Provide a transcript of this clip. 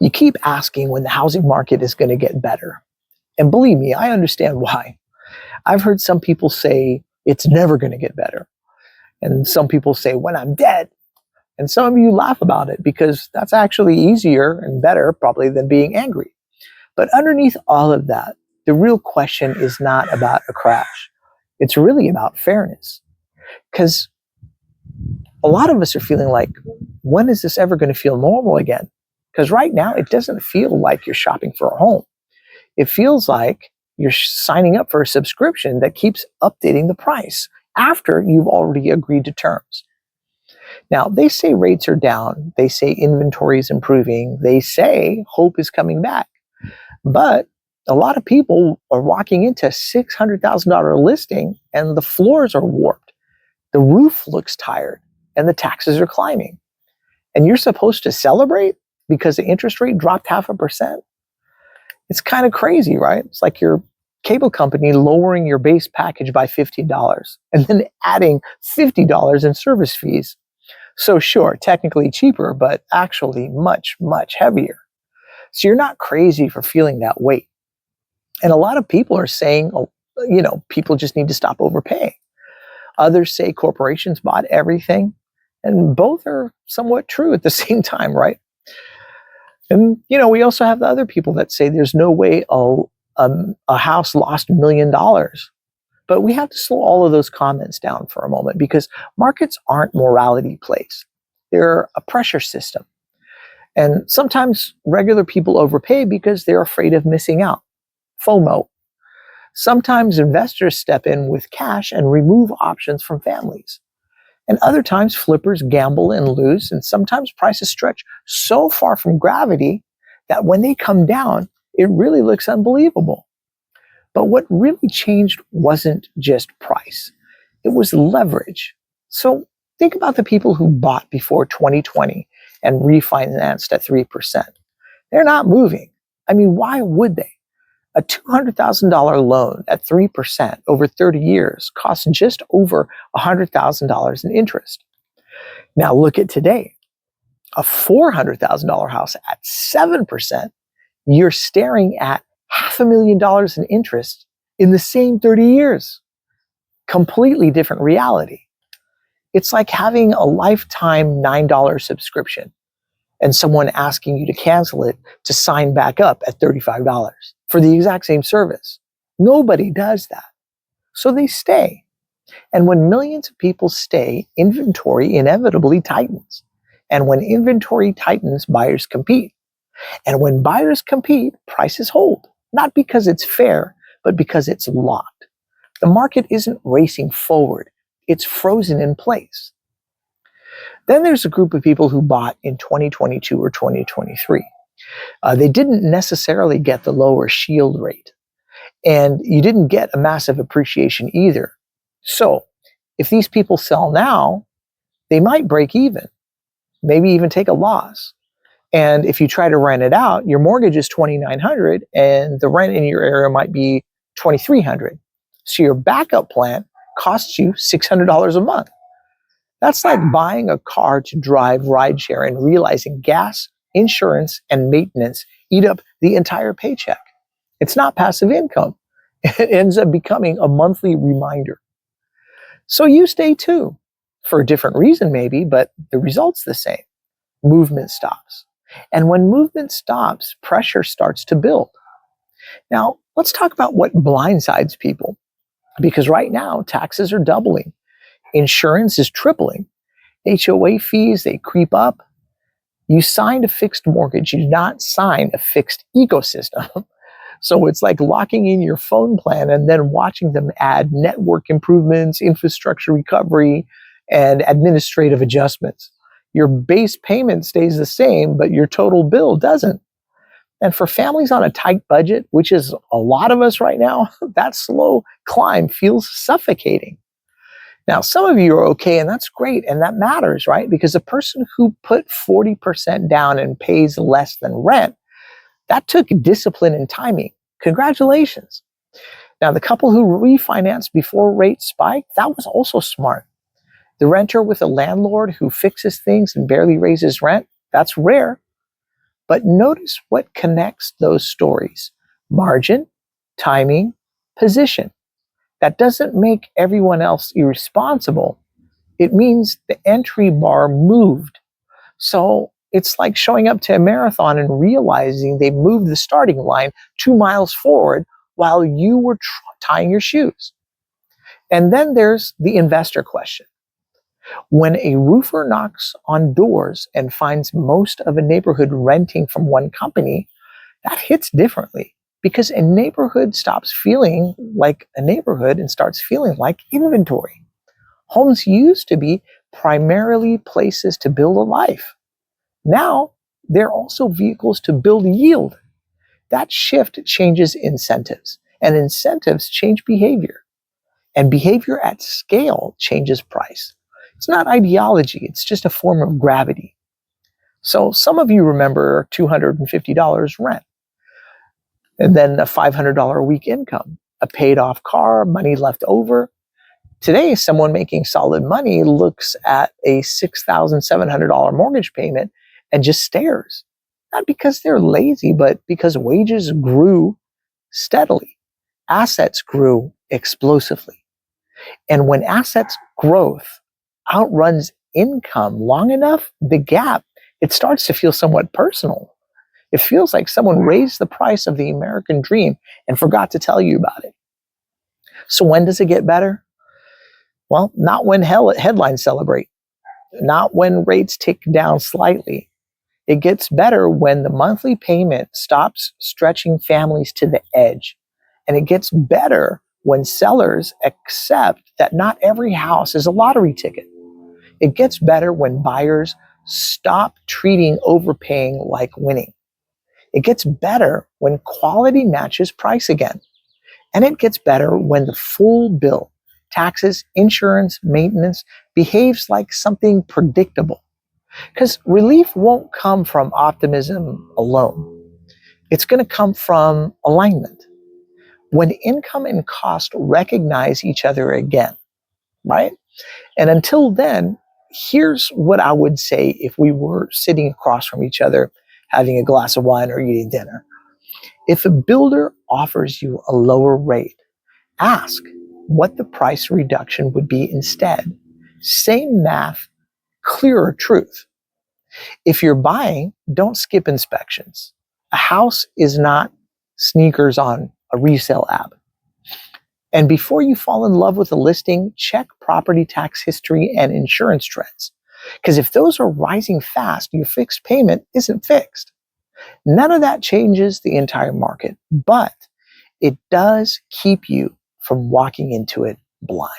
You keep asking when the housing market is going to get better. And believe me, I understand why. I've heard some people say it's never going to get better. And some people say when I'm dead. And some of you laugh about it because that's actually easier and better probably than being angry. But underneath all of that, the real question is not about a crash. It's really about fairness. Because a lot of us are feeling like, when is this ever going to feel normal again? Because right now, it doesn't feel like you're shopping for a home. It feels like you're signing up for a subscription that keeps updating the price after you've already agreed to terms. Now, they say rates are down. They say inventory is improving. They say hope is coming back. But a lot of people are walking into a $600,000 listing and the floors are warped. The roof looks tired and the taxes are climbing. And you're supposed to celebrate because the interest rate dropped 0.5%. It's kind of crazy, right? It's like your cable company lowering your base package by $50 and then adding $50 in service fees. So sure, technically cheaper, but actually much, much heavier. So you're not crazy for feeling that weight. And a lot of people are saying, oh, people just need to stop overpaying. Others say corporations bought everything. And both are somewhat true at the same time, right? And, we also have the other people that say there's no way a house lost $1 million. But we have to slow all of those comments down for a moment because markets aren't morality plays. They're a pressure system. And sometimes regular people overpay because they're afraid of missing out. FOMO. Sometimes investors step in with cash and remove options from families. And other times flippers gamble and lose, and sometimes prices stretch so far from gravity that when they come down, it really looks unbelievable. But what really changed wasn't just price. It was leverage. So think about the people who bought before 2020 and refinanced at 3%. They're not moving. I mean, why would they? A $200,000 loan at 3% over 30 years costs just over $100,000 in interest. Now look at today. A $400,000 house at 7%, you're staring at $500,000 in interest in the same 30 years. Completely different reality. It's like having a lifetime $9 subscription and someone asking you to cancel it to sign back up at $35 for the exact same service. Nobody does that. So they stay. And when millions of people stay, inventory inevitably tightens. And when inventory tightens, buyers compete. And when buyers compete, prices hold. Not because it's fair, but because it's locked. The market isn't racing forward. It's frozen in place. Then there's a group of people who bought in 2022 or 2023. They didn't necessarily get the lower shield rate. And you didn't get a massive appreciation either. So if these people sell now, they might break even, maybe even take a loss. And if you try to rent it out, your mortgage is $2,900 and the rent in your area might be $2,300. So your backup plan costs you $600 a month. That's like buying a car to drive rideshare and realizing gas, insurance, and maintenance eat up the entire paycheck. It's not passive income. It ends up becoming a monthly reminder. So you stay too, for a different reason maybe, but the result's the same. Movement stops. And when movement stops, pressure starts to build. Now, let's talk about what blindsides people. Because right now, taxes are doubling. Insurance is tripling. HOA fees, they creep up. You signed a fixed mortgage. You did not sign a fixed ecosystem. So it's like locking in your phone plan and then watching them add network improvements, infrastructure recovery, and administrative adjustments. Your base payment stays the same, but your total bill doesn't. And for families on a tight budget, which is a lot of us right now, that slow climb feels suffocating. Now, some of you are okay, and that's great, and that matters, right? Because the person who put 40% down and pays less than rent, that took discipline and timing. Congratulations. Now, the couple who refinanced before rates spiked, that was also smart. The renter with a landlord who fixes things and barely raises rent, that's rare. But notice what connects those stories: margin, timing, position. That doesn't make everyone else irresponsible. It means the entry bar moved. So it's like showing up to a marathon and realizing they moved the starting line 2 miles forward while you were tying your shoes. And then there's the investor question. When a roofer knocks on doors and finds most of a neighborhood renting from one company, that hits differently because a neighborhood stops feeling like a neighborhood and starts feeling like inventory. Homes used to be primarily places to build a life. Now, they're also vehicles to build yield. That shift changes incentives, and incentives change behavior. And behavior at scale changes price. It's not ideology, it's just a form of gravity. So some of you remember $250 rent, and then a $500 a week income, a paid off car, money left over. Today, someone making solid money looks at a $6,700 mortgage payment and just stares. Not because they're lazy, but because wages grew steadily. Assets grew explosively. And when assets growth outruns income long enough, the gap, it starts to feel somewhat personal. It feels like someone raised the price of the American dream and forgot to tell you about it. So when does it get better? Well, not when headlines celebrate, not when rates tick down slightly. It gets better when the monthly payment stops stretching families to the edge. And it gets better when sellers accept that not every house is a lottery ticket. It gets better when buyers stop treating overpaying like winning. It gets better when quality matches price again. And it gets better when the full bill, taxes, insurance, maintenance, behaves like something predictable. Because relief won't come from optimism alone. It's going to come from alignment. When income and cost recognize each other again, right? And until then, here's what I would say if we were sitting across from each other, having a glass of wine or eating dinner. If a builder offers you a lower rate, ask what the price reduction would be instead. Same math, clearer truth. If you're buying, don't skip inspections. A house is not sneakers on a resale app. And before you fall in love with a listing, check property tax history and insurance trends. Because if those are rising fast, your fixed payment isn't fixed. None of that changes the entire market, but it does keep you from walking into it blind.